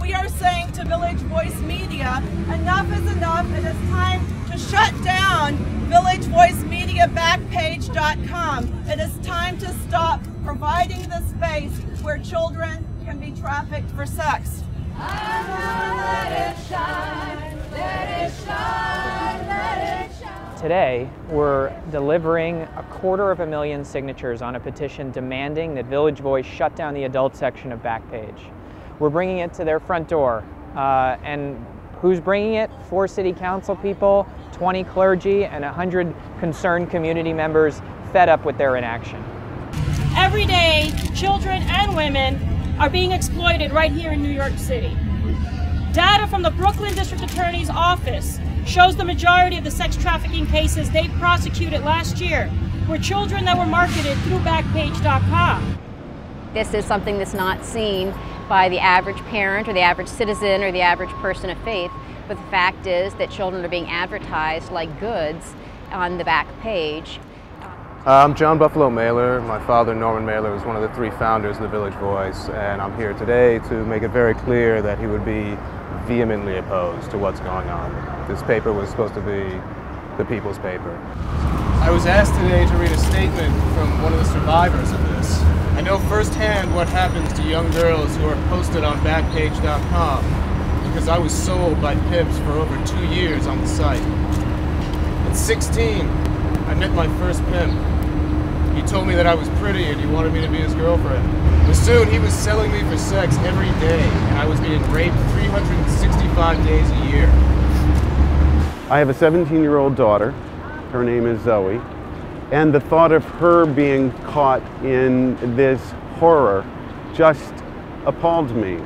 we are saying to Village Voice Media, enough is enough. It is time to shut down villagevoiceMediaBackpage.com. It is time to stop providing the space where children can be trafficked for sex. Let it shine, let it shine, let it shine. Today, we're delivering 250,000 signatures on a petition demanding that Village Voice shut down the adult section of Backpage. We're bringing it to their front door, and who's bringing it? 4 city council people, 20 clergy, and 100 concerned community members fed up with their inaction. Every day, children and women are being exploited right here in New York City. Data from the Brooklyn District Attorney's Office shows the majority of the sex trafficking cases they prosecuted last year were children that were marketed through Backpage.com. This is something that's not seen by the average parent or the average citizen or the average person of faith, but the fact is that children are being advertised like goods on the back page. I'm John Buffalo Mailer. My father, Norman Mailer, was one of the 3 founders of the Village Voice, and I'm here today to make it very clear that he would be vehemently opposed to what's going on. This paper was supposed to be the people's paper. I was asked today to read a statement from one of the survivors of this. I know firsthand what happens to young girls who are posted on Backpage.com because I was sold by pimps for over 2 years on the site. At 16, I met my first pimp. He told me that I was pretty and he wanted me to be his girlfriend. But soon he was selling me for sex every day, and I was being raped 365 days a year. I have a 17-year-old daughter. Her name is Zoe. And the thought of her being caught in this horror just appalled me.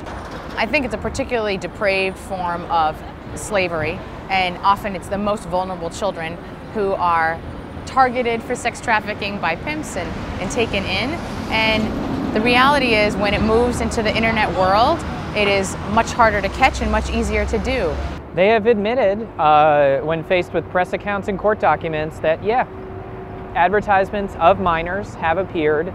I think it's a particularly depraved form of slavery, and often it's the most vulnerable children who are targeted for sex trafficking by pimps and taken in. And the reality is, when it moves into the internet world, it is much harder to catch and much easier to do. They have admitted, when faced with press accounts and court documents, that yeah, advertisements of minors have appeared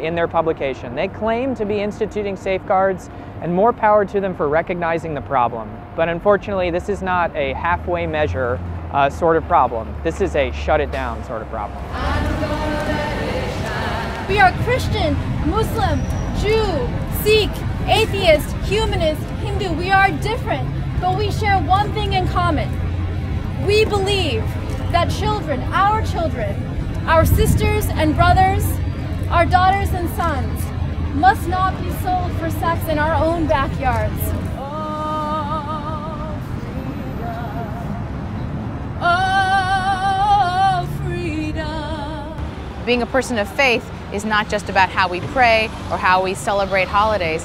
in their publication. They claim to be instituting safeguards, and more power to them for recognizing the problem. But unfortunately, this is not a halfway measure sort of problem. This is a shut it down sort of problem. We are Christian, Muslim, Jew, Sikh, atheist, humanist, Hindu. We are different, but we share one thing in common. We believe that children, our sisters and brothers, our daughters and sons, must not be sold for sex in our own backyards. Oh, freedom. Being a person of faith is not just about how we pray or how we celebrate holidays.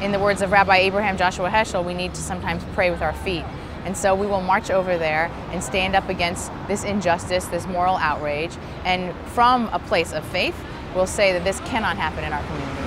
In the words of Rabbi Abraham Joshua Heschel, we need to sometimes pray with our feet. And so we will march over there and stand up against this injustice, this moral outrage, and from a place of faith, we'll say that this cannot happen in our community.